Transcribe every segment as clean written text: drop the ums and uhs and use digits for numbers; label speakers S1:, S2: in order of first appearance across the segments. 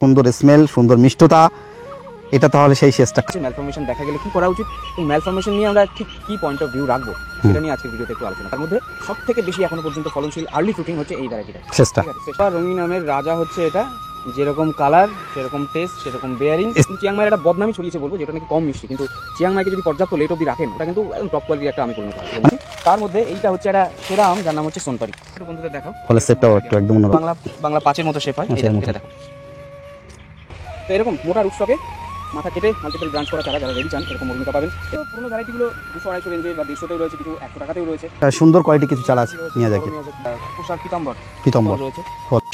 S1: সুন্দর স্মেল, সুন্দর মিষ্টতা, এটা তাহলে সেই শেষটা।
S2: ম্যালফরমেশন দেখা গেলে কি করা উচিত এবং ম্যালফরমেশন নিয়ে আমরা ঠিক কি পয়েন্ট অফ ভিউ রাখবো সেটা নিয়ে আজকের ভিডিওতে একটু আলোচনা। তার মধ্যে সবথেকে বেশি এখনো পর্যন্ত ফলনশীল আর্লি ফ্রুটিং হচ্ছে এই ভ্যারাইটিটা,
S1: শেষটা।
S2: সেটা রঙিন আমের রাজা হচ্ছে এটা, যেরকম কালার সেরকম টেস্ট সেরকম বেয়ারিং। চিয়াংমাইয়ের একটা বদনামি ছড়িয়েছে বলবো, যেটা নাকি কম মিষ্টি, কিন্তু চিয়াংমাইকে যদি পর্যাপ্ত লেট অবধি রাখেন ওটা কিন্তু একদম টপ কোয়ালিটির একটা আমি পরিণত হয়। তার মধ্যে এইটা হচ্ছে একটা সেরা আম যার নাম হচ্ছে সোনপারি। বন্ধুদের দেখাও
S1: ফলে সেটটাও একটু একদম
S2: বাংলা 5-এর মতো শেপ হয়। এটা দেখো, তো এরকম মোটা রুটস্টকে মাথা কেটে মাল্টিপল ব্রাঞ্চ করা চারা যারা রেডি চান এরকম অভিজ্ঞতা পাবেন। তো পুরোনো ভ্যারাইটিগুলো 200-250 রেঞ্জে বা 150তেও রয়েছে, কিছু 100 টাকাতেও রয়েছে।
S1: সুন্দর কোয়ালিটি কিছু চারা আছে নিয়ে যাকে
S2: পুষার
S1: পিতম্বর
S2: রয়েছে।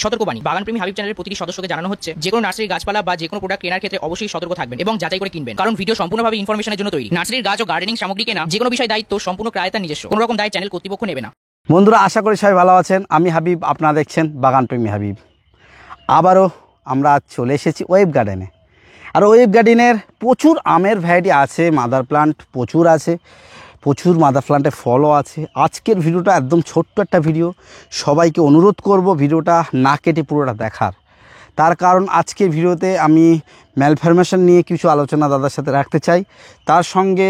S3: সতর্কবাণী, বাগানপ্রেমী হাবিব চ্যানেলের প্রতিটি সদস্যকে জানানো হচ্ছে যে কোনো নার্সারির গাছপালা বা যে কোনো প্রোডাক্ট কেনার ক্ষেত্রে অবশ্যই সতর্ক থাকবেন এবং যাচাই করে কিনবেন, কারণ ভিডিও সম্পূর্ণভাবে ইনফরমেশনের জন্য তৈরি। নার্সারির গাছ ও গার্ডেনিং সামগ্রী কেনা যে কোনো বিষয় দায়িত্ব সম্পূর্ণ ক্রেতার নিজস্ব, কোনো রকম দায় চ্যানেল কর্তৃপক্ষ নেবে না।
S1: বন্ধুরা, আশা করি সবাই ভালো আছেন। আমি হাবিব, আপনারা দেখছেন বাগানপ্রেমী হাবিব। আবারও আমরা চলে এসেছি ওয়েব গার্ডেনে। আর ওয়েব গার্ডেনের প্রচুর আমের ভ্যারাইটি আছে, মাদার প্লান্ট প্রচুর আছে, প্রচুর মাদার প্লান্টের ফলও আছে। আজকের ভিডিওটা একদম ছোট্ট একটা ভিডিও, সবাইকে অনুরোধ করব ভিডিওটা না কেটে পুরোটা দেখার। তার কারণ আজকের ভিডিওতে আমি ম্যালফরমেশন নিয়ে কিছু আলোচনা দাদার সাথে রাখতে চাই। তার সঙ্গে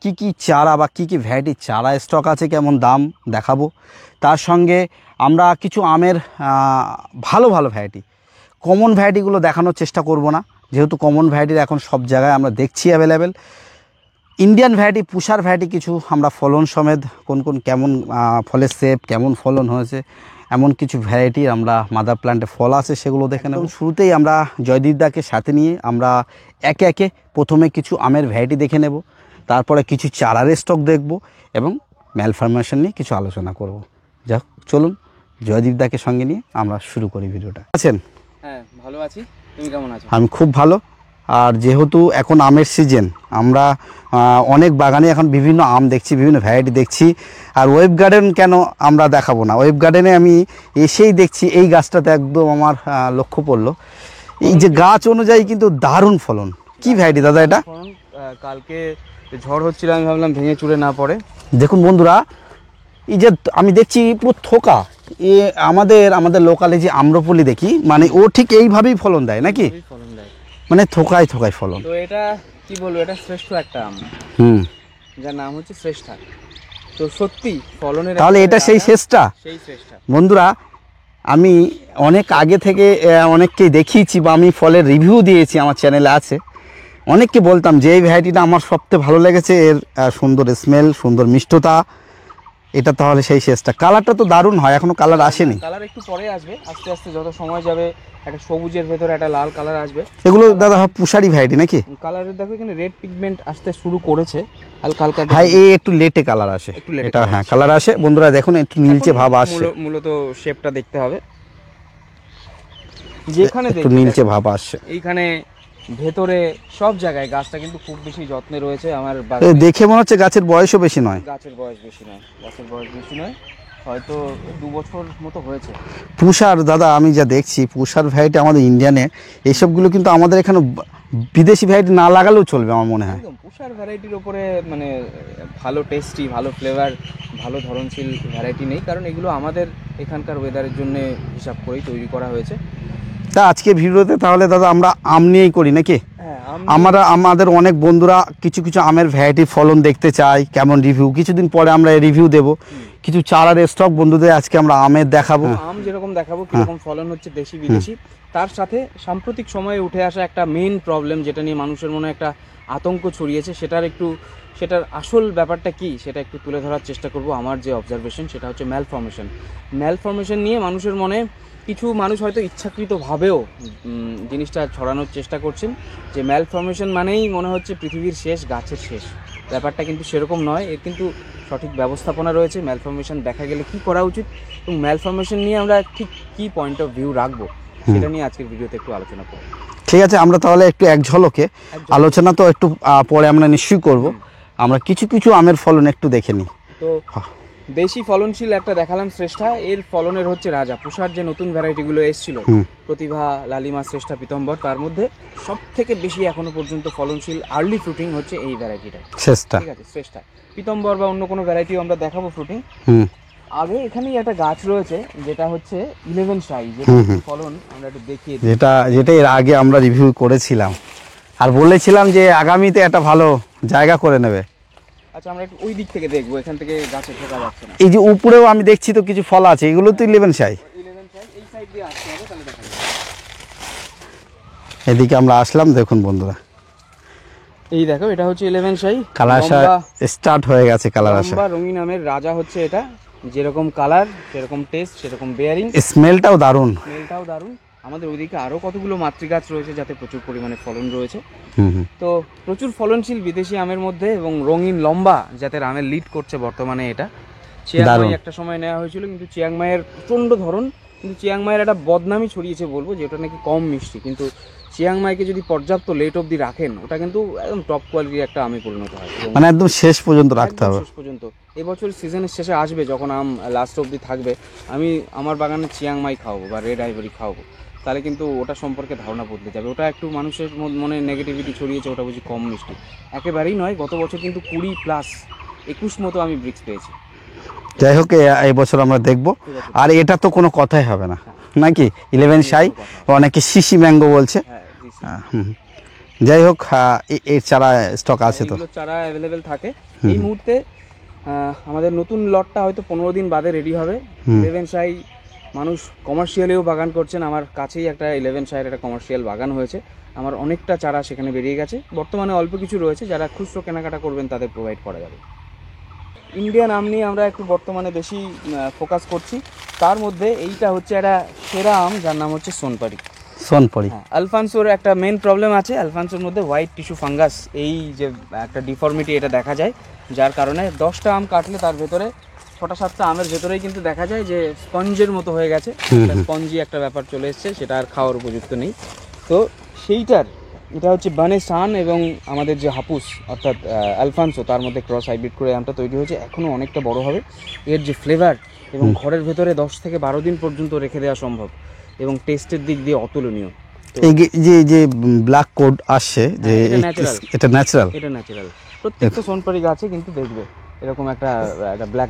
S1: কি কি চারা বা কি কি ভ্যারাইটির চারা স্টক আছে, কেমন দাম দেখাবো। তার সঙ্গে আমরা কিছু আমের ভালো ভালো ভ্যারাইটি, কমন ভ্যারাইটিগুলো দেখানোর চেষ্টা করব না, যেহেতু কমন ভ্যারাইটির এখন সব জায়গায় আমরা দেখছি অ্যাভেলেবেল। ইন্ডিয়ান ভ্যারাইটি, পুষার ভ্যারাইটি কিছু আমরা ফলন সমেত কোন কোন কেমন ফলের শেপ, কেমন ফলন হয়েছে, এমন কিছু ভ্যারাইটির আমরা মাদার প্ল্যান্টে ফল আছে সেগুলো দেখে নেব। শুরুতেই আমরা জয়দীপদাকে সাথে নিয়ে আমরা একে একে প্রথমে কিছু আমের ভ্যারাইটি দেখে নেব, তারপরে কিছু চারার স্টক দেখব এবং ম্যালফরমেশন নিয়ে কিছু আলোচনা করব। যাক, চলুন জয়দীপদাকে সঙ্গে নিয়ে আমরা শুরু করি ভিডিওটা। আছেন?
S2: হ্যাঁ, ভালো আছি। তুমি কেমন আছো?
S1: আমি খুব ভালো। আর যেহেতু এখন আমের সিজন, আমরা অনেক বাগানে এখন বিভিন্ন আম দেখছি, বিভিন্ন ভ্যারাইটি দেখছি। আর ওয়েব গার্ডেন কেন আমরা দেখাবো না, ওয়েব গার্ডেনে আমি এসেই দেখছি এই গাছটাতে একদম আমার লক্ষ্য পড়লো, এই যে গাছ অনুযায়ী কিন্তু দারুণ ফলন। কি ভ্যারাইটি দাদা এটা?
S2: কালকে ঝড় হচ্ছিল, আমি ভাবলাম ভেঙে চুরে না পড়ে।
S1: দেখুন বন্ধুরা, এই যে আমি দেখছি পুরো থোকা, এ আমাদের লোকালে যে আম্রপলি দেখি, মানে ও ঠিক এইভাবেই ফলন দেয় নাকি?
S2: ফলন দেয়
S1: মানে থোকায় থোকায় ফলন।
S2: তো এটা কি বলবো, এটা শ্রেষ্ঠ একটা আম, যার নাম হচ্ছে শ্রেষ্ঠা। তো সত্যি ফলনের,
S1: তাহলে এটা সেই শ্রেষ্ঠা। বন্ধুরা, আমি অনেক আগে থেকে অনেককেই দেখিয়েছি বা আমি ফলের রিভিউ দিয়েছি, আমার চ্যানেলে আছে। অনেককে বলতাম যে এই ভ্যারাইটিটা আমার সবথেকে ভালো লেগেছে, এর সুন্দর স্মেল, সুন্দর মিষ্টতা, এটা তাহলে সেই শেষটা। কালারটা তো দারুণ হয়, এখনো কালার আসেনি।
S2: কালার একটু পরে আসবে, আস্তে আস্তে যত সময় যাবে একটা সবুজের ভেতরে একটা লাল কালার আসবে।
S1: এগুলো দাদা পুষারি ভ্যারাইটি নাকি?
S2: কালারের দেখো এখানে রেড পিগমেন্ট আসতে শুরু করেছে হালকা হালকা।
S1: হ্যাঁ, এই একটু লেটে কালার আসে, এটা হ্যাঁ কালার আসে। বন্ধুরা দেখুন, একটু নীলচে ভাব আসছে,
S2: মূলত শেপটা দেখতে হবে। যেখানে
S1: একটু নীলচে ভাব আসছে
S2: এইখানে ভেতরে সব জায়গায় গাছটা কিন্তু খুব বেশি যত্নে রয়েছে। আমার
S1: দেখে মনে হচ্ছে গাছের বয়সও বেশি নয়।
S2: গাছের বয়স বেশি নয়, হয়তো 2 বছর মতো হয়েছে।
S1: পুষার দাদা, আমি যা দেখছি পুষার ভ্যারাইটি আমাদের ইন্ডিয়ানে এইসবগুলো কিন্তু আমাদের এখানে বিদেশি ভ্যারাইটি না লাগালেও চলবে আমার মনে হয়।
S2: একদম পুষার ভ্যারাইটির ওপরে মানে ভালো টেস্টি, ভালো ফ্লেভার, ভালো ধরনশীল ভ্যারাইটি নেই, কারণ এগুলো আমাদের এখানকার ওয়েদারের জন্য হিসাব করেই তৈরি করা হয়েছে।
S1: তা আজকে ভিডিওতে তাহলে দাদা আমরা আম নিয়েই করি নাকি? আমাদের অনেক বন্ধুরা কিছু কিছু আমের ভ্যারাইটি ফলন দেখতে চাই, কেমন রিভিউ, কিছুদিন পরে আমরা রিভিউ দেব। কিছু চারার স্টক বন্ধুদের আজকে আমরা আমের দেখাবো,
S2: আম যেরকম দেখাবো কিরকম ফলন হচ্ছে দেশি বিদেশি। তার সাথে সাম্প্রতিক সময়ে উঠে আসা একটা মেইন প্রবলেম, যেটা নিয়ে মানুষের মনে একটা আতঙ্ক ছড়িয়েছে, সেটার আসল ব্যাপারটা কি সেটা একটু তুলে ধরার চেষ্টা করব। আমার যে অবজারভেশন সেটা হচ্ছে ম্যালফরমেশন নিয়ে মানুষের মনে কিছু মানুষ হয়তো ইচ্ছাকৃতভাবেও জিনিসটা ছড়ানোর চেষ্টা করছেন যে ম্যালফরমেশন মানেই মনে হচ্ছে পৃথিবীর শেষ, গাছের শেষ। ব্যাপারটা কিন্তু সেরকম নয়, এর কিন্তু সঠিক ব্যবস্থাপনা রয়েছে। ম্যালফরমেশন দেখা গেলে কি করা উচিত এবং ম্যালফরমেশন নিয়ে আমরা ঠিক কি পয়েন্ট অফ ভিউ রাখবো সেটা নিয়ে আজকের ভিডিওতে একটু আলোচনা করব।
S1: ঠিক আছে, আমরা তাহলে একটু এক ঝলকে আলোচনা তো একটু পরে আমরা নিশ্চয়ই করব। আমরা কিছু কিছু আমের ফলন একটু দেখে নিই।
S2: তো বেশি ফলনশীল একটা দেখালাম শ্রেষ্ঠা, এর ফলনের হচ্ছে রাজা। পুষার যে নতুন ভ্যারাইটিগুলো এসেছিল, প্রতিভা, লালিমা, শ্রেষ্ঠা, পিতম্বর, তার মধ্যে সব থেকে বেশি এখনো পর্যন্ত ফলনশীল আর্লি ফ্রুটিং হচ্ছে এই ভ্যারাইটিটা, শ্রেষ্ঠা। ঠিক আছে, শ্রেষ্ঠা। পিতম্বর বা অন্য কোনো ভ্যারাইটিও আমরা দেখাবো ফ্রুটিং। আগে এখানেই একটা গাছ রয়েছে যেটা হচ্ছে 11 সাইজ, ফলন আমরা একটু দেখিয়ে দিই।
S1: যেটা এর আগে আমরা রিভিউ করেছিলাম আর বলেছিলাম যে আগামীতে একটা ভালো জায়গা করে নেবে।
S2: আচ্ছা আমরা একটু ওই দিক থেকে দেখবো, এখান থেকে গাছে ঠোকা যাচ্ছে না।
S1: এই যে উপরেও আমি দেখছি তো কিছু ফল আছে, এগুলো তো 11 সাই।
S2: 11 সাইজ এই সাইড দিয়ে আসতে হবে, তাহলে দেখা যাবে।
S1: এদিকে আমরা আসলাম, দেখুন বন্ধুরা
S2: এই দেখো এটা হচ্ছে 11 সাই,
S1: কালার আসা স্টার্ট হয়ে গেছে। কালার আসা
S2: লম্বা রঙিন আমের রাজা হচ্ছে এটা, যেরকম কালার সেরকম টেস্ট সেরকম বেয়ারিং,
S1: স্মেলটাও দারুণ।
S2: স্মেলটাও দারুণ। আমাদের ওইদিকে আরও কতগুলো মাতৃগাছ রয়েছে যাতে প্রচুর পরিমাণে ফলন রয়েছে। তো প্রচুর ফলনশীল বিদেশি আমের মধ্যে এবং রঙিন লম্বা জাতের আমের লিড করছে বর্তমানে এটা। চিয়াংমাই একটা সময় নেওয়া হয়েছিল, কিন্তু চিয়াংমাইয়ের প্রচণ্ড ধরন, কিন্তু চিয়াংমাইয়ের একটা বদনামই ছড়িয়েছে বলবো যে ওটা নাকি কম মিষ্টি, কিন্তু চিয়াংমাইকে যদি পর্যাপ্ত লেট অবধি রাখেন ওটা কিন্তু একদম টপ কোয়ালিটির একটা আমে পরিণত হয়,
S1: মানে একদম শেষ পর্যন্ত রাখতে হবে।
S2: শেষ পর্যন্ত এবছর সিজনের শেষে আসবে যখন আম লাস্ট অবধি থাকবে, আমি আমার বাগানে চিয়াংমাই খাওয়াবো বা রেড আইভরি খাওয়াবো, তাহলে কিন্তু ওটা সম্পর্কে ধারণা বদলে যাবে। ওটা একটু মানুষের মনে নেগেটিভিটি ছড়িয়েছে, ওটা বুঝি কম মিষ্টি, একেবারেই নয়। গত বছর কিন্তু 20+21 মতো আমি ব্রিক্স পেয়েছি।
S1: যাই হোক এই বছর আমরা দেখব। আর এটা তো কোনো কথাই হবে না নাকি 11 সাই, অনেকে শিশি ম্যাঙ্গো বলছে। যাই হোক এর চারা স্টক আছে তো,
S2: চারা অ্যাভেলেবেল থাকে এই মুহূর্তে। আমাদের নতুন লটটা হয়তো 15 দিন বাদে রেডি হবে। 11 সাই মানুষ কমার্শিয়ালেও বাগান করছেন, আমার কাছেই একটা 11 সাইয়ের একটা কমার্শিয়াল বাগান হয়েছে, আমার অনেকটা চারা সেখানে বেরিয়ে গেছে। বর্তমানে অল্প কিছু রয়েছে, যারা খুচরো কেনাকাটা করবেন তাদের প্রোভাইড করা যাবে। ইন্ডিয়ান আম নিয়ে আমরা একটু বর্তমানে বেশি ফোকাস করছি, তার মধ্যে এইটা হচ্ছে একটা সেরা আম যার নাম হচ্ছে সোনপারি। আলফানসোর একটা মেন প্রবলেম আছে, আলফানসোর মধ্যে হোয়াইট টিস্যু ফাঙ্গাস, এই যে একটা ডিফর্মিটি এটা দেখা যায়, যার কারণে 10টা আম কাটলে তার ভেতরে 6টা-7টা আমের ভেতরেই কিন্তু দেখা যায় যে স্পঞ্জের মতো হয়ে গেছে, স্পঞ্জি একটা ব্যাপার চলে এসছে, সেটা আর খাওয়ার উপযুক্ত নেই। তো সেইটার এটা হচ্ছে বানে সান এবং আমাদের যে হাপুস অর্থাৎ আলফানসো তার মধ্যে ক্রস হাইব্রিড করে আমটা তৈরি হয়েছে, এখনও অনেকটা বড় হবে। এর যে ফ্লেভার এবং ঘরের ভেতরে 10 থেকে 12 দিন পর্যন্ত রেখে দেওয়া সম্ভব এবং টেস্টের দিক দিয়ে অতুলনীয়।
S1: এই যে ব্ল্যাক কোড আসছে যে এটা ন্যাচারাল,
S2: প্রত্যেকটা সোনপারি গাছে কিন্তু দেখবে এরকম একটা ব্ল্যাক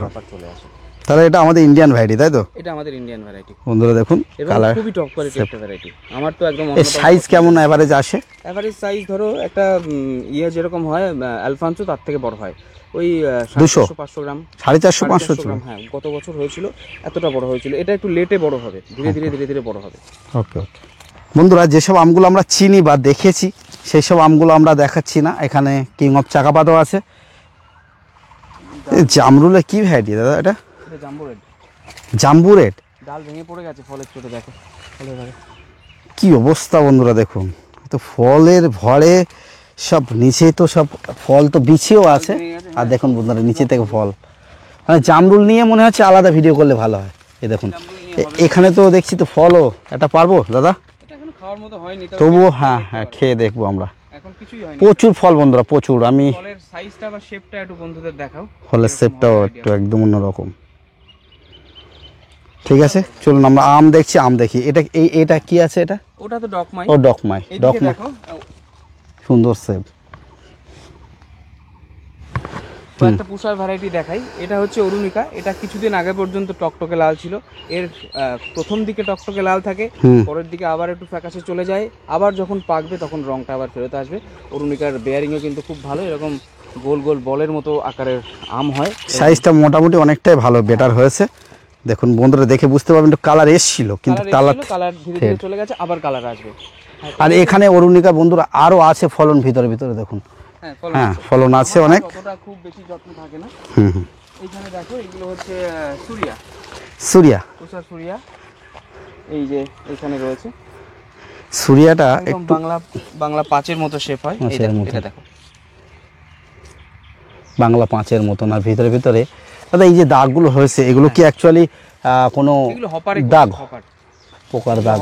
S2: ব্যাপার চলে আসে।
S1: তাহলে এটা আমাদের ইন্ডিয়ান ভ্যারাইটি, তাই তো?
S2: এটা আমাদের ইন্ডিয়ান ভ্যারাইটি
S1: বন্ধুরা দেখুন, কালার
S2: খুবই টপ কোয়ালিটির একটা ভ্যারাইটি। আমার তো একদম
S1: এর সাইজ কেমন এভারেজ আসে?
S2: এভারেজ সাইজ ধরো একটা যেরকম হয় আলফানসো তার থেকে বড় হয়, ওই 500 গ্রাম,
S1: 450-500 গ্রাম।
S2: হ্যাঁ, গত বছর হয়েছিল এতটা বড় হয়েছিল। এটা একটু লেটে বড় হবে, ধীরে ধীরে বড় হবে।
S1: ওকে বন্ধুরা, যেসব আমগুলো আমরা চিনি বা দেখেছি সেই সব আমগুলো আমরা দেখাচ্ছি না। এখানে কিং অফ চাকাপাতাও আছে। জামরুলের কি ভ্যারাইটি দাদা এটা? জাম্বু রেড।
S2: ডাল ভেঙে পড়ে গেছে ফলের চোটে, দেখো
S1: কি অবস্থা বন্ধুরা, দেখুন তো ফলের ভরে সব নিচে, তো সব ফল তো বিছিয়েও আছে। আর দেখুন বন্ধুরা নিচে থেকে ফল, মানে জামরুল নিয়ে মনে হচ্ছে আলাদা ভিডিও করলে ভালো হয়। এই দেখুন এখানে তো দেখছি তো ফলও, এটা পারবো দাদা? তবুও হ্যাঁ খেয়ে দেখবো আমরা। প্রচুর ফল বন্ধুরা, প্রচুর। আমি
S2: ফলের সাইজটা বা শেপটা একটু বন্ধুদের দেখাও,
S1: ফলের শেপটাও একটু একদম অন্যরকম। ঠিক আছে, চলুন আমরা আম দেখছি, আম দেখি। এটা কি আছে? এটা
S2: ওটা তো ডকমাই।
S1: ও ডকমাই, সুন্দর শেপ।
S2: একটা পুষার ভ্যারাইটি দেখাই, এটা হচ্ছে অরুণিকা। এটা কিছুদিন আগে পর্যন্ত টকটকে লাল ছিল। এর প্রথম দিকে টকটকে লাল থাকে, পরের দিকে আবার একটু ফ্যাকাশে চলে যায়, আবার যখন পাকবে তখন রংটা আবার ফেরত আসবে। অরুণিকার বেয়ারিংও কিন্তু খুব ভালো, এরকম গোল গোল বলের মতো আকারের আম হয়।
S1: সাইজটা মোটামুটি অনেকটাই ভালো, বেটার হয়েছে। দেখুন বন্ধুরা দেখে বুঝতে পারবেন একটু কালার এসেছিল, কিন্তু কালার
S2: ধীরে ধীরে চলে গেছে, আবার কালার আসবে।
S1: আর এখানে অরুণিকা বন্ধুরা আরো আছে ফলন ভিতরে দেখুন। হ্যাঁ ফলন আছে অনেক,
S2: খুব বেশি যত্ন থাকে না। এইখানে দেখো এগুলো হচ্ছে
S1: সুরিয়া,
S2: এই যে এখানে রয়েছে
S1: সুরিয়াটা একটু
S2: বাংলা 5-এর মতো শেপ হয়। এটা দেখো
S1: বাংলা 5-এর মতো না, ভিতরে দাদা এই যে দাগগুলো হয়েছে এগুলো কি অ্যাকচুয়ালি কোনো দাগ, পোকার দাগ?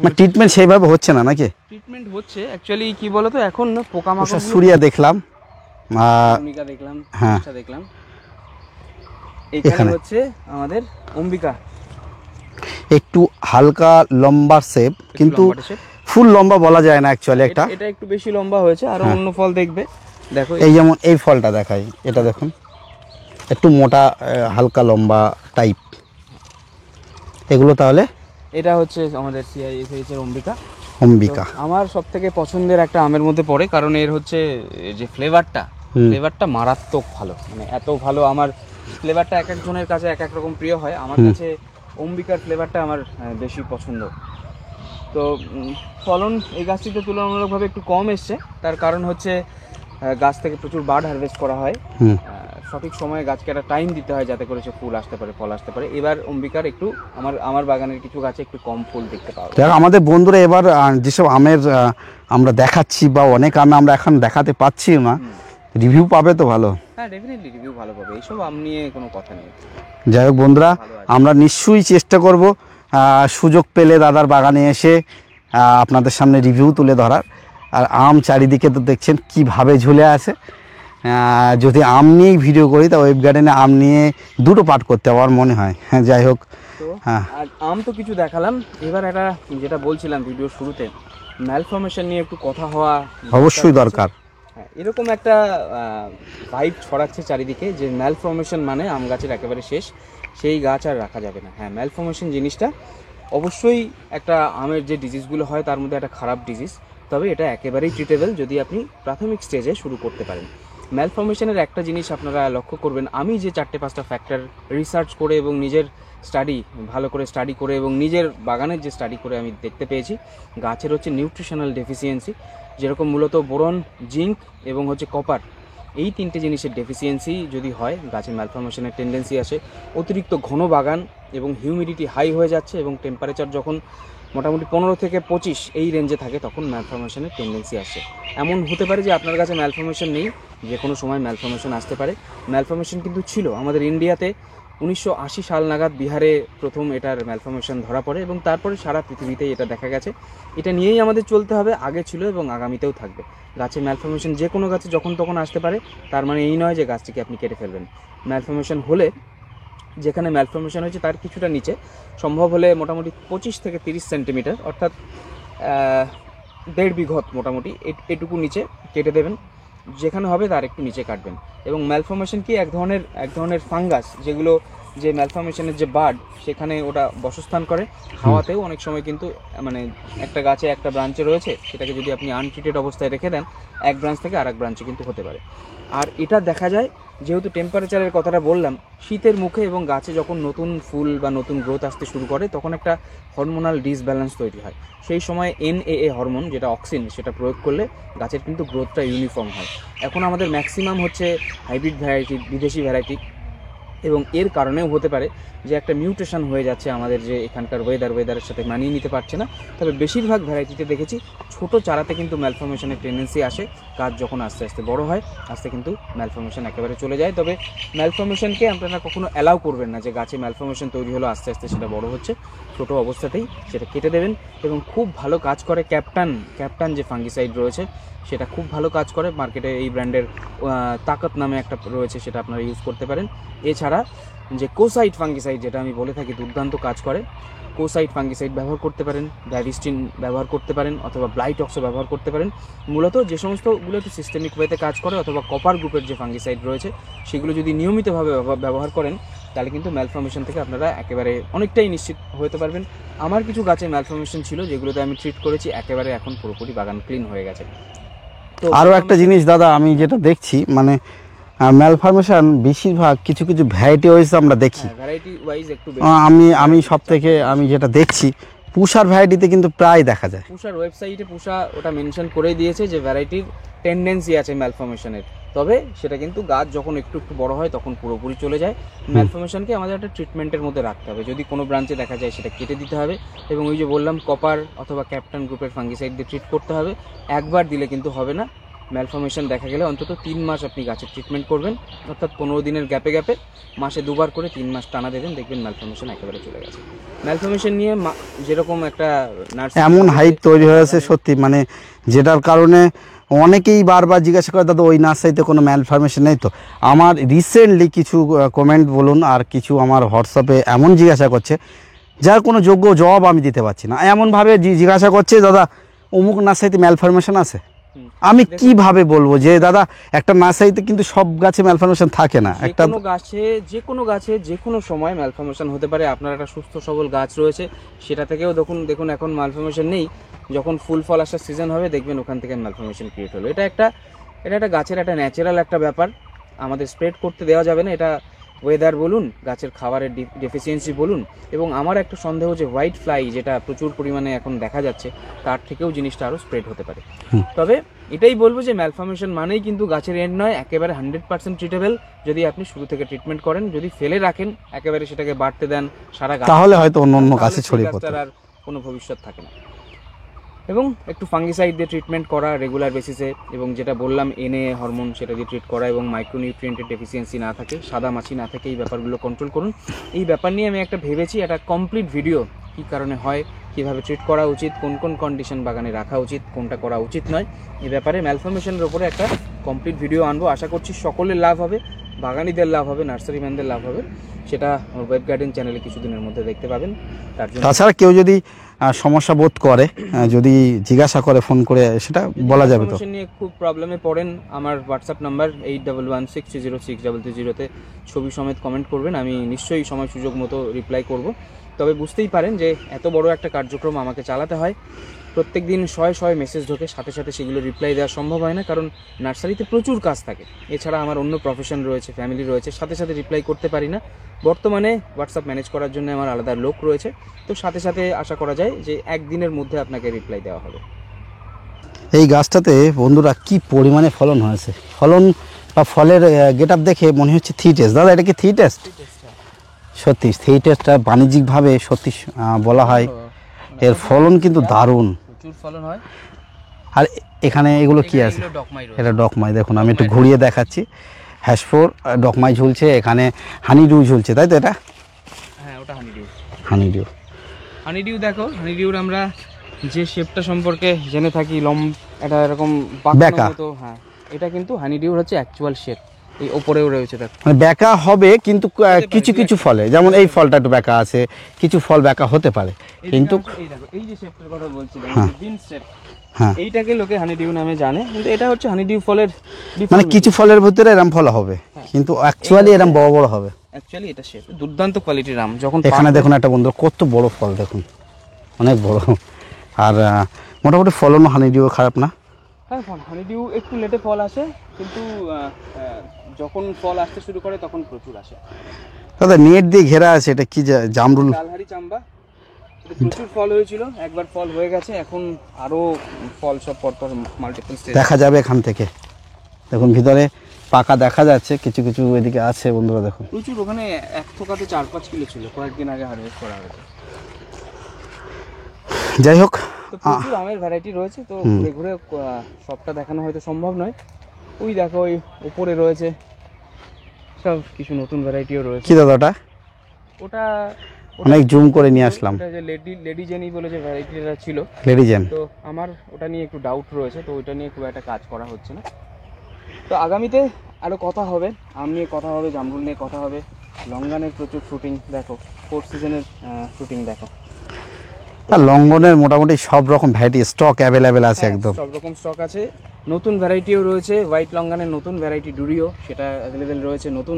S1: না ট্রিটমেন্ট সেইভাবে হচ্ছে না নাকি?
S2: ট্রিটমেন্ট হচ্ছে অ্যাকচুয়ালি কি বলতো, এখন পোকামাকড়।
S1: সুরিয়া দেখলাম,
S2: হ্যাঁ দেখলাম। এখানে হচ্ছে আমাদের অম্বিকা,
S1: একটু হালকা লম্বা শেপ, কিন্তু ফুল লম্বা বলা যায় না অ্যাকচুয়ালি। এটা
S2: একটু বেশি লম্বা হয়েছে, আর অন্য ফল দেখবে। দেখো
S1: এই যেমন এই ফলটা দেখাই, এটা দেখুন একটু মোটা হালকা লম্বা টাইপ, এগুলো তাহলে
S2: এটা হচ্ছে আমাদের CISH এর অম্বিকা।
S1: অম্বিকা।
S2: তো আমার সব থেকে পছন্দের একটা আমের মধ্যে পড়ে, কারণ এর হচ্ছে যে ফ্লেভারটা মারাত্মক ভালো, মানে এত ভালো। আমার ফ্লেভারটা এক একজনের কাছে এক এক রকম প্রিয় হয়, আমার কাছে অম্বিকার ফ্লেভারটা আমার বেশি পছন্দ। তো ফলন এই গাছটিতে তুলনামূলকভাবে একটু কম এসছে, তার কারণ হচ্ছে গাছ থেকে প্রচুর বার্ড হারভেস্ট করা হয়, সঠিক সময়ে গাছকে একটা টাইম দিতে হয় যাতে করে সে ফুল আসতে পারে, ফল আসতে পারে। এবার অম্বিকার একটু আমার বাগানের কিছু গাছে একটু কম ফুল দেখতে পাওয়া যায়।
S1: আমাদের বন্ধুরা এবার যেসব আমের আমরা দেখাচ্ছি বা অনেক আমে আমরা এখন দেখাতে পাচ্ছি না, রিভিউ পাবে তো ভালো?
S2: হ্যাঁ, ডেফিনেটলি রিভিউ ভালো পাবে, এইসব আম নিয়ে কোনো কথা নেই।
S1: যাই হোক বন্ধুরা, আমরা নিশ্চয়ই চেষ্টা করব সুযোগ পেলে দাদার বাগানে এসে আপনাদের সামনে রিভিউ তুলে ধরার। আর আম চারিদিকে তো দেখছেন কিভাবে ঝুলে আছে। যদি আম নিয়েই ভিডিও করি তা ওয়েব গার্ডেনে আম নিয়ে দুটো পার্ট করতে আমার মনে হয়। হ্যাঁ, যাই হোক,
S2: হ্যাঁ, আম তো কিছু দেখালাম, এবার একটা যেটা বলছিলাম ভিডিওর শুরুতে, ম্যালফরমেশন নিয়ে একটু কথা হওয়া
S1: অবশ্যই দরকার।
S2: হ্যাঁ, এরকম একটা ভাইব ছড়াচ্ছে চারিদিকে যে ম্যালফরমেশন মানে আম গাছের একেবারে শেষ, সেই গাছ আর রাখা যাবে না। হ্যাঁ, ম্যালফরমেশন জিনিসটা অবশ্যই একটা আমের যে ডিজিজগুলো হয় তার মধ্যে একটা খারাপ ডিজিজ, তবে এটা একেবারেই ট্রিটেবল যদি আপনি প্রাথমিক স্টেজে শুরু করতে পারেন। ম্যালফরমেশনের একটা জিনিস আপনারা লক্ষ্য করবেন, আমি যে 4-5টা ফ্যাক্টর রিসার্চ করে এবং নিজের ভালো করে স্টাডি করে এবং নিজের বাগানের যে স্টাডি করে আমি দেখতে পেয়েছি, গাছের হচ্ছে নিউট্রিশনাল ডেফিসিয়েন্সি, যেরকম মূলত বোরন, জিঙ্ক এবং হচ্ছে কপার, এই 3টে জিনিসের ডেফিসিয়েন্সি যদি হয় গাছের ম্যালফরমেশনের টেন্ডেন্সি আসে। অতিরিক্ত ঘন বাগান এবং হিউমিডিটি হাই হয়ে যাচ্ছে এবং টেম্পারেচার যখন মোটামুটি 15 থেকে 25 এই রেঞ্জে থাকে তখন ম্যালফরমেশনের টেন্ডেন্সি আসে। এমন হতে পারে যে আপনার কাছে ম্যালফরমেশন নেই, যে কোনো সময় ম্যালফরমেশন আসতে পারে। ম্যালফরমেশন কিন্তু ছিল আমাদের ইন্ডিয়াতে 1980 সাল নাগাদ বিহারে প্রথম এটার ম্যালফরমেশন ধরা পড়ে এবং তারপরে সারা পৃথিবীতেই এটা দেখা গেছে। এটা নিয়েই আমাদের চলতে হবে, আগে ছিল এবং আগামীতেও থাকবে। গাছে ম্যালফরমেশন যে কোনো গাছে যখন তখন আসতে পারে, তার মানে এই নয় যে গাছটিকে আপনি কেটে ফেলবেন। ম্যালফরমেশন হলে, যেখানে ম্যালফরমেশন হয়েছে তার কিছুটা নিচে, সম্ভব হলে মোটামুটি 25 থেকে 30 সেন্টিমিটার অর্থাৎ 1.5 বিঘত মোটামুটি এটুকু নিচে কেটে দেবেন, যেখানে হবে তার একটু নিচে কাটবেন। এবং ম্যালফরমেশন কি এক ধরনের ফাঙ্গাস, যেগুলো যে ম্যালফরমেশনের যে বার্ড সেখানে ওটা বসস্থান করে। হাওয়াতেও অনেক সময় কিন্তু মানে একটা গাছে একটা ব্রাঞ্চে রয়েছে, সেটাকে যদি আপনি আনট্রিটেড অবস্থায় রেখে দেন, এক ব্রাঞ্চ থেকে আরেক ব্রাঞ্চে কিন্তু হতে পারে। আর এটা দেখা যায় যেহেতু টেম্পারেচারের কথাটা বললাম, শীতের মুখে এবং গাছে যখন নতুন ফুল বা নতুন গ্রোথ আসতে শুরু করে তখন একটা হরমোনাল ডিসব্যালেন্স তৈরি হয়। সেই সময় NAA হরমোন, যেটা অক্সিন, সেটা প্রয়োগ করলে গাছের কিন্তু গ্রোথটা ইউনিফর্ম হয়। এখন আমাদের ম্যাক্সিমাম হচ্ছে হাইব্রিড ভ্যারাইটি, বিদেশি ভ্যারাইটি, এবং এর কারণেও হতে পারে যে একটা মিউটেশন হয়ে যাচ্ছে আমাদের, যে এখানকার ওয়েদারের সাথে মানিয়ে নিতে পারছে না। তবে বেশিরভাগ ভ্যারাইটিতে দেখেছি ছোট চারাতে কিন্তু ম্যালফরমেশনের টেন্ডেন্সি আসে, গাছ যখন আস্তে আস্তে বড় হয় আস্তে কিন্তু ম্যালফরমেশন একেবারে চলে যায়। তবে ম্যালফরমেশনকে আপনারা কখনো অ্যালাউ করবেন না যে গাছে ম্যালফরমেশন তৈরি হলো আস্তে আস্তে সেটা বড় হচ্ছে, ছোট অবস্থাতেই সেটা কেটে দেবেন। এবং খুব ভালো কাজ করে ক্যাপ্টান যে ফাঙ্গিসাইড রয়েছে সেটা খুব ভালো কাজ করে। মার্কেটে এই ব্র্যান্ডের তাকত নামে একটা রয়েছে, সেটা আপনারা ইউজ করতে পারেন। এছাড়া যে কোসাইড ফাঙ্গিসাইড, যেটা আমি বলে থাকি দুর্দান্ত কাজ করে, কোসাইড ফাঙ্গিসাইড ব্যবহার করতে পারেন, ব্যাভিস্টিন ব্যবহার করতে পারেন, অথবা ব্লাইটক্সও ব্যবহার করতে পারেন। মূলত যে সমস্তগুলো একটু সিস্টেমিক ওয়েতে কাজ করে, অথবা কপার গ্রুপের যে ফাঙ্গিসাইড রয়েছে সেগুলো যদি নিয়মিতভাবে ব্যবহার করেন তাহলে কিন্তু ম্যালফরমেশন থেকে আপনারা একেবারে অনেকটাই নিশ্চিত হতে পারবেন। আমার কিছু গাছে ম্যালফরমেশন ছিল যেগুলোতে আমি ট্রিট করেছি, একেবারে এখন পুরোপুরি বাগান ক্লিন হয়ে গেছে। তো
S1: আরও একটা জিনিস দাদা আমি যেটা দেখছি, মানে ম্যালফরমেশন বেশিরভাগ কিছু ভ্যারাইটি ওয়াইজ আমরা দেখি,
S2: ভ্যারাইটি ওয়াইজ একটু
S1: আমি সব থেকে আমি যেটা দেখছি পুষার ভ্যারাইটিতে কিন্তু প্রায় দেখা যায়।
S2: পুষার ওয়েবসাইটে ওটা মেনশন করে দিয়েছে যে ভ্যারাইটির টেন্ডেন্সি আছে ম্যালফরমেশনের, তবে সেটা কিন্তু গাছ যখন একটু বড় হয় তখন পুরোপুরি চলে যায়। ম্যালফরমেশনকে আমাদের একটা ট্রিটমেন্টের মধ্যে রাখতে হবে, যদি কোনো ব্রাঞ্চে দেখা যায় সেটা কেটে দিতে হবে। এবং ওই যে বললাম কপার অথবা ক্যাপ্টান গ্রুপের ফাঙ্গিসাইড দিয়ে ট্রিট করতে হবে। একবার দিলে কিন্তু হবে না, ম্যালফরমেশন দেখা গেলে অন্তত 3 মাস আপনি গাছের ট্রিটমেন্ট করবেন, অর্থাৎ 15 দিনের গ্যাপে মাসে 2বার করে 3 মাস টানা দেবেন, দেখবেন ম্যালফরমেশন একেবারে চলে গেছে। ম্যালফরমেশন নিয়ে যেরকম একটা
S1: এমন হাইপ তৈরি হয়েছে সত্যি, মানে যেটার কারণে অনেকেই বারবার জিজ্ঞাসা করে দাদা ওই নার্সারিতে কোনো ম্যালফরমেশন নেই তো। আমার রিসেন্টলি কিছু কমেন্ট বলুন আর কিছু আমার হোয়াটসঅ্যাপে এমন জিজ্ঞাসা করছে যার কোনো যোগ্য জবাব আমি দিতে পারছি না, এমনভাবে জিজ্ঞাসা করছে দাদা অমুক নার্সারিতে ম্যালফরমেশন আছে। আমি কিভাবে বলবো যে দাদা একটা নার্সারিতে কিন্তু সব গাছে ম্যালফরমেশন থাকে না, একটা
S2: যে কোনো গাছে যে কোনো সময় ম্যালফরমেশন হতে পারে। আপনার একটা সুস্থ সবল গাছ রয়েছে, সেটা থেকেও দেখুন এখন ম্যালফরমেশন নেই, যখন ফুল ফল আসার সিজন হবে দেখবেন ওখান থেকে ম্যালফরমেশন ক্রিয়েট হলো। এটা একটা গাছের একটা ন্যাচারাল একটা ব্যাপার, আমাদের স্প্রেড করতে দেওয়া যাবে না। এটা ওয়েদার বলুন, গাছের খাবারের ডেফিসিয়েন্সি বলুন, এবং আমার একটা সন্দেহ যে হোয়াইট ফ্লাই যেটা প্রচুর পরিমাণে এখন দেখা যাচ্ছে, তার থেকেও জিনিসটা আরও স্প্রেড হতে পারে। তবে এটাই বলবো যে ম্যালফরমেশন মানেই কিন্তু গাছের এন্ড নয়, একেবারে 100% ট্রিটেবল যদি আপনি শুরু থেকে ট্রিটমেন্ট করেন। যদি ফেলে রাখেন একেবারে সেটাকে বাড়তে দেন সারা গাছ,
S1: তাহলে হয়তো অন্য গাছে ছড়িয়ে পড়তে
S2: আর কোনো ভবিষ্যৎ থাকে না। এবং একটু ফাঙ্গিসাইড দিয়ে ট্রিটমেন্ট করা রেগুলার বেসিসে, এবং যেটা বললাম এনএ হরমোন সেটা দিয়ে ট্রিট করা, এবং মাইক্রোনিউট্রিয়েন্টের ডেফিসিয়েন্সি না থাকে, সাদা মাছি না থাকে, এই ব্যাপারগুলো কন্ট্রোল করুন। এই ব্যাপার নিয়ে আমি একটা ভেবেছি একটা কমপ্লিট ভিডিও, কী কারণে হয়, কীভাবে ট্রিট করা উচিত, কোন কোন কন্ডিশন বাগানে রাখা উচিত, কোনটা করা উচিত নয়, এই ব্যাপারে ম্যালফরমেশনের ওপরে একটা কমপ্লিট ভিডিও আনবো। আশা করছি সকলের লাভ হবে, বাগানিদের লাভ হবে, নার্সারিম্যানদের লাভ হবে। সেটা ওয়েব গার্ডেন চ্যানেলে কিছুদিনের মধ্যে দেখতে পাবেন। তার জন্য
S1: তাছাড়া কেউ যদি সমস্যা বোধ করে, যদি জিজ্ঞাসা করে ফোন করে, সেটা বলা যাবে তো?
S2: নিয়ে খুব প্রবলেমে পড়েন, আমার হোয়াটসঅ্যাপ নাম্বার 8116306320-তে ছবি সমেত কমেন্ট করবেন, আমি নিশ্চয়ই সময় সুযোগ মতো রিপ্লাই করব। তবে বুঝতেই পারেন যে এত বড় একটা কার্যক্রম আমাকে চালাতে হয়, প্রত্যেক দিন শয়ে মেসেজ ঢোকে, সাথে সাথে সেগুলো রিপ্লাই দেওয়া সম্ভব হয় না, কারণ নার্সারিতে প্রচুর কাজ থাকে। এছাড়া আমার অন্য প্রফেশন রয়েছে, ফ্যামিলি রয়েছে, সাথে সাথে রিপ্লাই করতে পারি না। বর্তমানে হোয়াটসঅ্যাপ ম্যানেজ করার জন্য আমার আলাদা লোক রয়েছে, তো সাথে সাথে আশা করা যায় যে একদিনের মধ্যে আপনাকে রিপ্লাই দেওয়া হবে।
S1: এই গাছটাতে বন্ধুরা কি পরিমাণে ফলন হয়েছে, ফলন বা ফলের গেট আপ দেখে মনে হচ্ছে থ্রি টেস্ট। দাদা এটা কি থ্রি টেস্ট? সত্যি থ্রি টেস্টটা বাণিজ্যিকভাবে সত্যি বলা হয়, এর ফলন কিন্তু দারুণ,
S2: প্রচুর ফলন হয়।
S1: আর এখানে এগুলো কি আছে? এটা ডকমাই, দেখুন আমি একটু ঘুরিয়ে দেখাচ্ছি। হ্যাশফোর ডকমাই ঝুলছে, এখানে হানিডিউ ঝুলছে, তাই তো? এটা
S2: হ্যাঁ, ওটা হানিডিউ।
S1: হানিডিউ
S2: দেখো, হানিডিউর আমরা যে শেপটা সম্পর্কে জেনে থাকি, এটা এরকম
S1: বেঁকা,
S2: তো হ্যাঁ, এটা কিন্তু হানিডিউর হচ্ছে অ্যাকচুয়াল শেপ। এই ওপরেও রয়েছে, দেখো
S1: মানে বেঁকা হবে, কিন্তু কিছু কিছু ফলে, যেমন এই ফলটা একটু বেঁকা আছে, কিছু ফল বেঁকা হতে পারে, কিন্তু
S2: এই দেখো, এই যে শেপটার কথা বলছিলাম,
S1: হ্যাঁ,
S2: বিন শেপ,
S1: হ্যাঁ,
S2: এইটাকে লোকে হানিডিউ নামে জানে, কিন্তু এটা হচ্ছে হানিডিউ ফলের
S1: মানে কিছু ফলের ভিতরে এরম ফল হবে, কিন্তু অ্যাকচুয়ালি এরম বড় বড় হবে।
S2: অ্যাকচুয়ালি এটা শেপ দুর্দান্ত কোয়ালিটির আম। যখন
S1: এখানে দেখুন একটা বন্ধু, কত বড় ফল দেখুন, অনেক বড়। আর মোটামুটি ফলনও হানিডিউ খারাপ না।
S2: হ্যাঁ, হানিডিউ একটু লেটে ফল আসে, কিন্তু যখন ফল আসতে শুরু করে তখন প্রচুর আসে।
S1: দাদা নেট দিয়ে ঘেরা আছে, এটা কি জামরুল?
S2: ডালহারি চাম্বা, প্রচুর ফল হয়েছিল, একবার ফল হয়ে গেছে, এখন আরো ফল সব পরপর মাল্টিপল স্টেজ
S1: দেখা যাবে এখান থেকে। দেখুন ভিতরে পাকা দেখা যাচ্ছে, কিছু কিছু এদিকে আছে বন্ধুরা, দেখুন
S2: প্রচুর। ওখানে এক থোকাতে 4-5 কিলো ছিল, কয়েকদিন আগে হারভেস্ট করা হয়েছে।
S1: যাই হোক,
S2: তো প্রচুর আমের ভ্যারাইটি রয়েছে, তো ঘুরে ঘুরে সবটা দেখানো হয়তো সম্ভব নয়। ওই দেখো, ওই উপরে রয়েছে সব কিছু নতুন ভ্যারাইটিও রয়েছে।
S1: কি দাদা ওটা?
S2: ওটা
S1: অনেক জুম করে নিয়ে আসলাম।
S2: ওটা যে লেডি জেনি বলে যে ভ্যারাইটিটা ছিল,
S1: লেডি জেন,
S2: তো আমার ওটা নিয়ে একটু ডাউট রয়েছে, তো ওইটা নিয়ে খুব একটা কাজ করা হচ্ছে না। তো আগামীতে আরও কথা হবে, আম নিয়ে কথা হবে, জামরুল নিয়ে কথা হবে, লঙ্গানের প্রচুর শুটিং দেখো, 4 সিজনের শুটিং দেখো।
S1: আর লঙ্ঘনের মোটামুটি সব রকম ভ্যারাইটি স্টক অ্যাভেলেবেল আছে, একদম
S2: সব রকম স্টক আছে, নতুন ভ্যারাইটিও রয়েছে। হোয়াইট লঙ্গানের নতুন ভ্যারাইটি ডুরিও, সেটা অ্যাভেলেবেল রয়েছে, নতুন,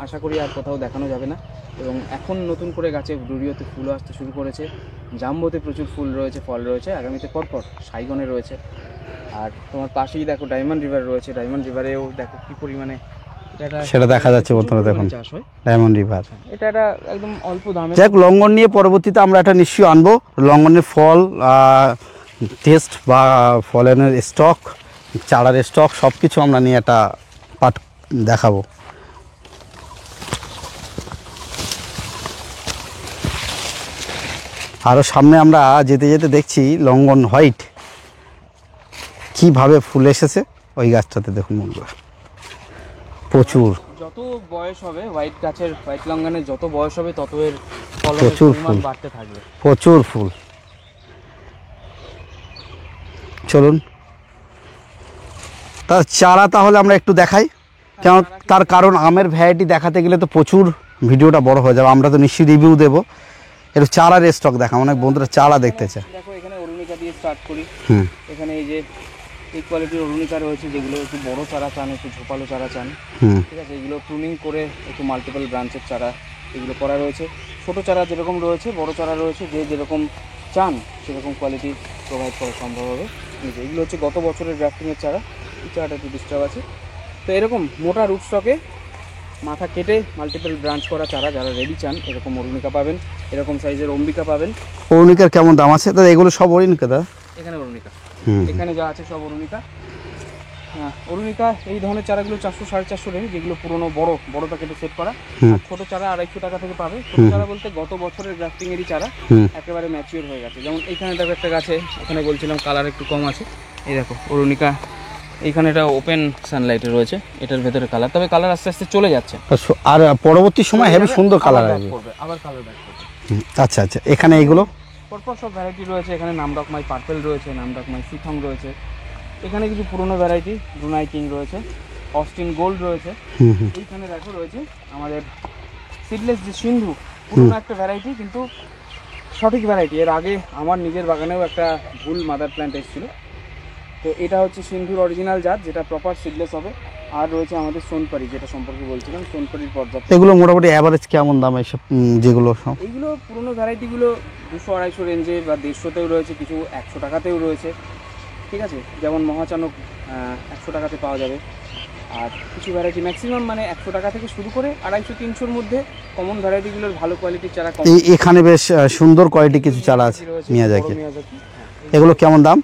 S2: আশা করি আর কোথাও দেখানো যাবে না। এবং এখন নতুন করে গাছে ডুরিওতে ফুলও আসতে শুরু করেছে, জাম্বোতে প্রচুর ফুল রয়েছে, ফল রয়েছে, আগামীতে পরপর সাইগনে রয়েছে। আর তোমার পাশেই দেখো ডায়মন্ড রিভার রয়েছে, ডায়মন্ড রিভারেও দেখো কি পরিমাণে
S1: সেটা দেখা যাচ্ছে বন্ধুরা, দেখুন ডায়মন্ড রিভার।
S2: এটা একটা একদম অল্প দামে।
S1: যাক, লঙ্ঘন নিয়ে পরবর্তীতে আমরা এটা নিশ্চয়ই আনবো। লঙ্ঘনের ফল টেস্ট বা ফলের স্টক, চারার স্টক, সব কিছু আমরা নিয়ে একটা পাঠ দেখাবো। আরও সামনে আমরা যেতে যেতে দেখছি লঙ্ঘন হোয়াইট কীভাবে ফুল এসেছে ওই গাছটাতে, দেখুন বন্ধুরা প্রচুর।
S2: যত বয়স হবে হোয়াইট গাছের, হোয়াইট লঙ্ঘনের যত বয়স হবে তত এর
S1: প্রচুর ফুল
S2: বাড়তে থাকবে,
S1: প্রচুর ফুল। চলুন তার চারা তাহলে আমরা একটু দেখাই, কেন তার কারণ আমের ভ্যারাইটি দেখাতে গেলে তো প্রচুর ভিডিওটা বড় হয়ে যাবে, আমরা তো নিশ্চয়ই রিভিউ দেবো। একটু চারার স্টক দেখা, অনেক বন্ধুরা চারা দেখতে চায়।
S2: দেখো এখানে অরুণিকা দিয়ে স্টার্ট করি, এখানে এই যে এই কোয়ালিটির অরুণিকা রয়েছে, যেগুলো একটু বড় চারা চান, একটু ঝোপালো চারা চান,
S1: হুম
S2: ঠিক আছে। এগুলো প্রুনিং করে একটু মাল্টিপল ব্রাঞ্চের চারা এগুলো করা রয়েছে। ছোটো চারা যেরকম রয়েছে, বড় চারা রয়েছে, যে যেরকম চান সেরকম কোয়ালিটি প্রোভাইড করা সম্ভব হবে। এগুলো হচ্ছে গত বছরের গ্রাফটিংয়ের চারা, এই চারাটা একটু ডিস্টার্ব আছে। তো এরকম মোটা রুট স্টকে মাথা কেটে মাল্টিপল ব্রাঞ্চ করা চারা যারা রেডি চান, এরকম অরুণিকা পাবেন, এরকম সাইজের অম্বিকা পাবেন।
S1: অরুণিকার কেমন দাম আছে দাদা? এগুলো সব অরুণিকা দাদা?
S2: এখানে অরুণিকা,
S1: হুম
S2: এখানে যা আছে সব অরুণিকা। হ্যাঁ, অরুণিকা এই ধরনের চারাগুলো 400-450 রেঞ্জ, যেগুলো পুরোনো বড় প্যাকেটে সেট করা। আর ছোটো চারা 250 টাকা থেকে পাবে। ছোটো চারা বলতে গত বছরের গ্রাফটিংয়েরই চারা, একেবারে ম্যাচিওর হয়ে গেছে। যেমন এইখানে দেখো একটা গাছে, এখানে বলছিলাম কালার একটু কম আছে, এই দেখো অরুণিকা, এইখানে এটা ওপেন সানলাইটে রয়েছে, এটার ভেতরে কালার, তবে কালার আস্তে আস্তে চলে যাচ্ছে।
S1: আর পরবর্তী সময় হেভি সুন্দর কালার আসবে।
S2: আবার কালার ব্যাক করবে।
S1: আচ্ছা আচ্ছা, এখানে এইগুলো
S2: পরপর সব ভ্যারাইটি রয়েছে। এখানে নামডকমাই পার্পেল রয়েছে, নামডকমাই সিথং রয়েছে, এখানে কিছু পুরনো ভ্যারাইটি ব্রুনাই কিং রয়েছে, অস্টিন গোল্ড রয়েছে। এইখানে দেখো রয়েছে আমাদের সিডলেস যে সিন্ধু, পুরনো একটা ভ্যারাইটি কিন্তু সঠিক ভ্যারাইটি। এর আগে আমার নিজের বাগানেও একটা ভুল মাদার প্ল্যান্ট এসেছিলো, তো এটা হচ্ছে সিন্ধুর অরিজিনাল জাত, যেটা প্রপার সিডলেস হবে। আর রয়েছে আমাদের সোনপারি, যেটা সম্পর্কে বলছিলাম, সোনপারির পর্যাপ্ত।
S1: এগুলো মোটামুটি অ্যাভারেজ কেমন দাম এইসব যেগুলো সব?
S2: এইগুলো পুরনো ভ্যারাইটিগুলো 200-250 রেঞ্জে বা 150তেও রয়েছে, কিছু 100 টাকাতেও রয়েছে, ঠিক আছে। যেমন মহাচানক 100 টাকাতে পাওয়া যাবে। আর কিছু ভ্যারাইটি ম্যাক্সিমাম মানে 100 টাকা থেকে শুরু করে 250-300-র মধ্যে কমন ভ্যারাইটিগুলোর ভালো কোয়ালিটির চারা কম।
S1: এখানে বেশ সুন্দর কোয়ালিটি কিছু চারা আছে মিয়াজাকি।
S2: মিয়াজাকি,
S1: এগুলো কেমন দাম?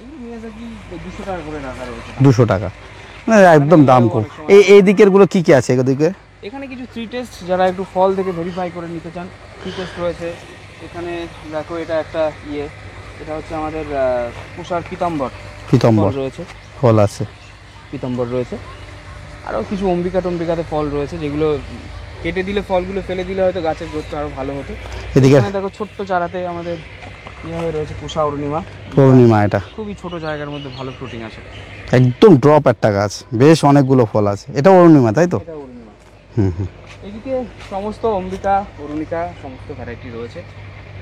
S2: এগুলো মিয়াজাকি 200 টাকা করে রাখা রয়েছে।
S1: 200 টাকা, মানে একদম দাম কম। এই দিকের গুলো কি কি আছে এদিকে?
S2: এখানে কিছু 3 টেস্ট, যারা একটু ফল দেখে ভেরিফাই করে নিতে চান, 3 টেস্ট রয়েছে। এখানে দেখো এটা একটা এটা হচ্ছে আমাদের পুষার পিতাম্বর রয়েছে,
S1: ফল আছে,
S2: পিতাম্বর রয়েছে। আরও কিছু অম্বিকাতে ফল রয়েছে, যেগুলো কেটে দিলে ফলগুলো ফেলে দিলে হয়তো গাছের গ্রোথটা আরও ভালো হতো।
S1: এদিকে
S2: এখানে দেখো ছোট্ট চারাতে আমাদের হয়ে রয়েছে পুষা
S1: পূর্ণিমা, এটা
S2: খুবই ছোট জায়গার মধ্যে ভালো ফ্রুটিং আছে,
S1: একদম ড্রপ একটা গাছ, বেশ অনেকগুলো ফল আছে। এটা অরুণিমা তাই তো?
S2: এটা অরুণিমা।
S1: হুম।
S2: এদিকে সমস্ত অরুণিকা সমস্ত ভ্যারাইটি রয়েছে,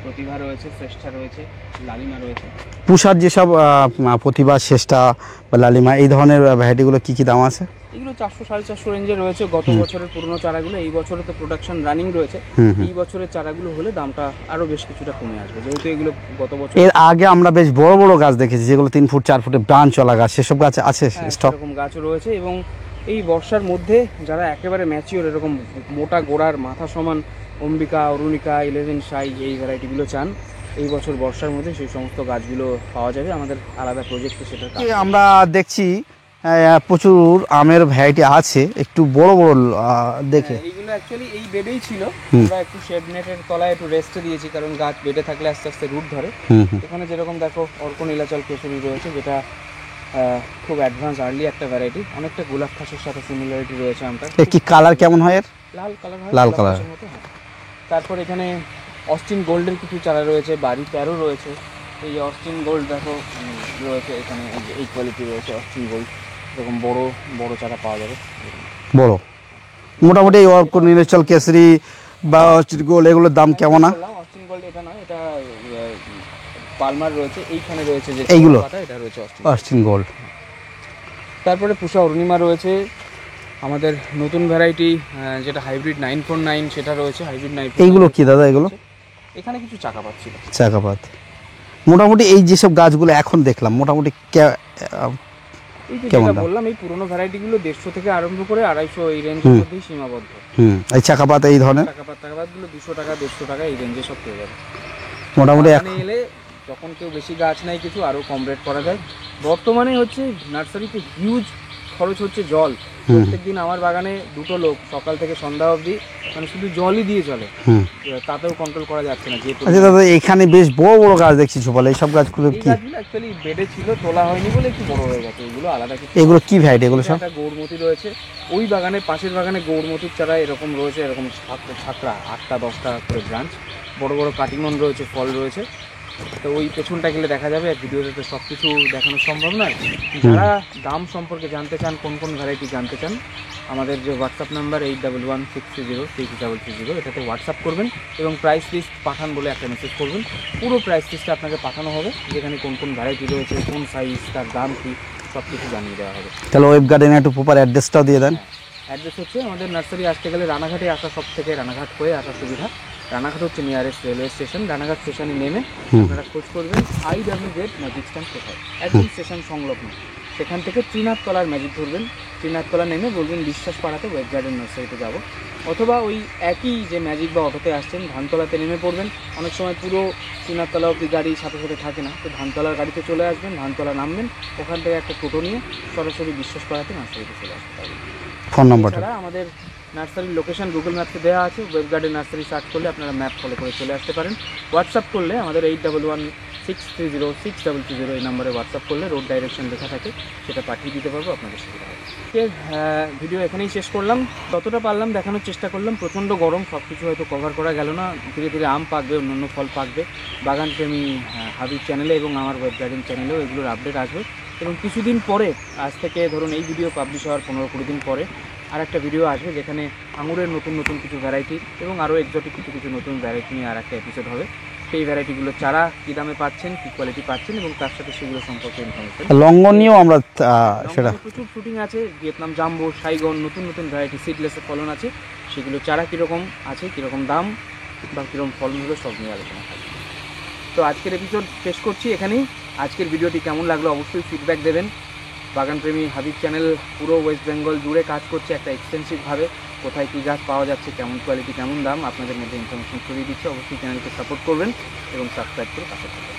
S2: প্রতিভা রয়েছে, শ্রেষ্ঠা রয়েছে, লালিমা রয়েছে।
S1: পুষার যেসব প্রতিভা, শ্রেষ্ঠা বা লালিমা, এই ধরনের ভ্যারাইটিগুলো কি কি দাম আছে?
S2: এগুলো 400-450 রেঞ্জে রয়েছে। গত বছরের পুরনো চারাগুলো, এই বছরে তো প্রোডাকশন রানিং রয়েছে, এই বছরের চারাগুলো হলে দামটা আরো বেশ কিছুটা কমে আসবে, যেহেতু এগুলো গত বছর।
S1: এর আগে আমরা বেশ বড় বড় গাছ দেখেছি, যেগুলো 3 ফুট 4 ফুটে ব্রাঞ্চ চলা গাছ, সেসব গাছ আছে স্টক?
S2: এরকম গাছও রয়েছে। এবং এই বর্ষার মধ্যে যারা একেবারে ম্যাচিওর, এরকম মোটা গোড়ার মাথা সমান অম্বিকা, অরুণিকা, 11 সাই, এই ভ্যারাইটিগুলো চান, এই বছর বর্ষার মধ্যে সেই সমস্ত গাছগুলো পাওয়া যাবে আমাদের আলাদা প্রজেক্টে। সেটা
S1: আমরা দেখছি প্রচুর আমের ভ্যারাইটি আছে, একটু বড় বড় দেখে।
S2: এইগুলো অ্যাকচুয়ালি এই বেডেই ছিল, আমরা একটু শেড নেটের তলায় একটু রেস্টে দিয়েছি, কারণ গাছ বেডে থাকলে আস্তে আস্তে রুট ধরে। এখানে যেরকম দেখো অর্ক নীলাচল কেশরী রয়েছে, যেটা খুব অ্যাডভান্স আর্লি একটা ভ্যারাইটি, অনেকটা গোলাপ খাসের সাথে সিমিলারিটি রয়েছে আমটা।
S1: কি কালার কেমন হয় এর?
S2: লাল কালার হয়,
S1: লাল কালার।
S2: তারপর এখানে অস্টিন গোল্ডের কিছু চারা রয়েছে, বাড়ি 13 রয়েছে। এই অস্টিন গোল্ড দেখো রয়েছে এখানে, এই কোয়ালিটি রয়েছে অস্টিন গোল্ড, এরকম বড় বড় চারা পাওয়া যাবে।
S1: বড় মোটামুটি এই অর্ক নীলাচল কেশরী বা গোল্ড, এগুলোর দাম কেমন?
S2: অস্টিন গোল্ড এটা নয়, এটা পালমার রয়েছে, এইখানে রয়েছে যে
S1: এইগুলো
S2: এটা রয়েছে
S1: অস্টিন গোল্ড।
S2: তারপরে পুষা অরুণিমা রয়েছে, আমাদের নতুন ভ্যারাইটি যেটা হাইব্রিড 949, সেটা রয়েছে হাইব্রিড 9।
S1: এইগুলো কি দাদা? এগুলো
S2: এখানে কিছু চাকাপাত ছিল,
S1: চাকাপাত। মোটামুটি এই যেসব গাছগুলো এখন দেখলাম, মোটামুটি
S2: এই যে যেটা বললাম, এই পুরোনো ভ্যারাইটিগুলো 150 থেকে আরম্ভ করে 250 এই রেঞ্জের মধ্যেই সীমাবদ্ধ।
S1: এই চাকাপাত এই ধরনের
S2: চাকাপাতগুলো 200 টাকা 150 টাকা এই রেঞ্জে সব পেয়ে যাবে
S1: মোটামুটি।
S2: এলে যখন কেউ বেশি গাছ নাই কিছু আরও কম রেট করা যায়। বর্তমানে হচ্ছে নার্সারিতে হিউজ খরচ হচ্ছে জল। প্রত্যেকদিন আমার বাগানে 2টো লোক সকাল থেকে সন্ধ্যা অবধি মানে শুধু জলই দিয়ে চলে, তাতেও কন্ট্রোল করা যাচ্ছে না।
S1: আচ্ছা দাদা, এখানে বেশ বড় বড় গাছ দেখছি বলে, এইসব গাছগুলো কি?
S2: গাছগুলো অ্যাকচুয়ালি বেডে ছিল, তোলা হয়নি বলে একটু বড় হয়ে গেছে। এগুলো আলাদা কিছু।
S1: এগুলো কি ভ্যারাইটি? এগুলো সব
S2: একটা গৌরমতি রয়েছে, ওই বাগানে পাশের বাগানে গৌরমতির চারা এরকম রয়েছে, এরকম ছাকড়া 8টা 10টা করে ব্রাঞ্চ, বড় বড় কাটিমন রয়েছে, ফল রয়েছে। তো ওই পেছনটা গেলে দেখা যাবে, ভিডিওতে তো সব কিছু দেখানো সম্ভব নয়। যারা দাম সম্পর্কে জানতে চান, কোন কোন ভ্যারাইটি জানতে চান, আমাদের যে হোয়াটসঅ্যাপ নাম্বার 8116306330, এটাতে হোয়াটসঅ্যাপ করবেন এবং প্রাইস লিস্ট পাঠান বলে একটা মেসেজ করবেন। পুরো প্রাইস লিস্টটা আপনাকে পাঠানো হবে, যেখানে কোন কোন ভ্যারাইটি রয়েছে, কোন সাইজ, তার দাম কী, সব কিছু জানিয়ে দেওয়া হবে।
S1: তাহলে ওয়েব গার্ডেনে একটু প্রপার অ্যাড্রেসটাও দিয়ে দেন।
S2: অ্যাড্রেস হচ্ছে আমাদের নার্সারি আসতে গেলে রানাঘাটে আসা, সব থেকে রানাঘাট হয়ে আসা সুবিধা। রানাঘাট হচ্ছে নিয়ারেস্ট রেলওয়ে স্টেশন। রানাঘাট স্টেশনে নেমে আপনারা খোঁজ করবেন IWZ ম্যাজিক স্ট্যান্ড কোথায়, একদম স্টেশন সংলগ্ন। সেখান থেকে ত্রিনাথতলার ম্যাজিক ধরবেন, ত্রিনাথতলা নেমে বলবেন বিশ্বাস পাড়াতে ওয়েব গার্ডেন নার্সারিতে যাব, অথবা ওই একই যে ম্যাজিক বা অটোতে আসছেন ধানতলাতে নেমে পড়বেন। অনেক সময় পুরো ত্রিনাথতলা অব্দি গাড়ি সাথে সাথে থাকে না, তো ধানতলার গাড়িতে চলে আসবেন, ধানতলা নামবেন, ওখান থেকে একটা টোটো নিয়ে সরাসরি বিশ্বাস পাড়াতে নার্সারিতে চলে আসতে পারবেন।
S1: ফোন নম্বরটা
S2: এছাড়া আমাদের নার্সারির লোকেশন গুগল ম্যাপে দেওয়া আছে, ওয়েব গার্ডেন নার্সারি সার্চ করলে আপনারা ম্যাপ ফলো করে চলে আসতে পারেন। হোয়াটসঅ্যাপ করলে আমাদের 8116306220 এই নাম্বারে হোয়াটসঅ্যাপ করলে রোড ডাইরেকশন লেখা থাকে, সেটা পাঠিয়ে দিতে পারবো, আপনাদের সুবিধা হবে। ভিডিও এখানেই শেষ করলাম, যতটা পারলাম দেখানোর চেষ্টা করলাম। প্রচণ্ড গরম, সব কিছু হয়তো কভার করা গেল না। ধীরে ধীরে আম পাকবে, অন্যান্য ফল পাকবে। বাগান প্রেমী হাবিব চ্যানেলে এবং আমার ওয়েব গার্ডেন চ্যানেলেও এগুলোর আপডেট আসবে। এবং কিছুদিন পরে, আজ থেকে ধরুন এই ভিডিও পাবলিশ হওয়ার 15-20 দিন পরে আর একটা ভিডিও আসবে, যেখানে আঙুরের নতুন নতুন কিছু ভ্যারাইটি এবং আরও এক্সোটিক কিছু কিছু নতুন ভ্যারাইটি নিয়ে আর একটা এপিসোড হবে। সেই ভ্যারাইটিগুলো চারা কী দামে পাচ্ছেন, কী কোয়ালিটি পাচ্ছেন, এবং তার সাথে সেগুলো সম্পর্কে ইনফরমেশন।
S1: লঙ্ঘনীয় আমরা সেটা
S2: প্রচুর শুটিং আছে, ভিয়েতনাম জাম্বো, সাইগন, নতুন নতুন ভ্যারাইটি সিডলেসের ফলন আছে, সেগুলো চারা কীরকম আছে, কীরকম দাম বা কীরকম ফলন হলো সব নিয়ে আলোচনা থাকবে। তো আজকের এপিসোড শেষ করছি এখানেই। আজকের ভিডিওটি কেমন লাগলো অবশ্যই ফিডব্যাক দেবেন। বাগানপ্রেমী হাবিব চ্যানেল পুরো ওয়েস্ট বেঙ্গল জুড়ে কাজ করছে একটা এক্সটেন্সিভভাবে, কোথায় কী গাছ পাওয়া যাচ্ছে, কেমন কোয়ালিটি, কেমন দাম, আপনাদের মধ্যে ইনফরমেশন ছড়িয়ে দিচ্ছে। অবশ্যই চ্যানেলকে সাপোর্ট করবেন এবং সাবস্ক্রাইব করে পাশে থাকবেন।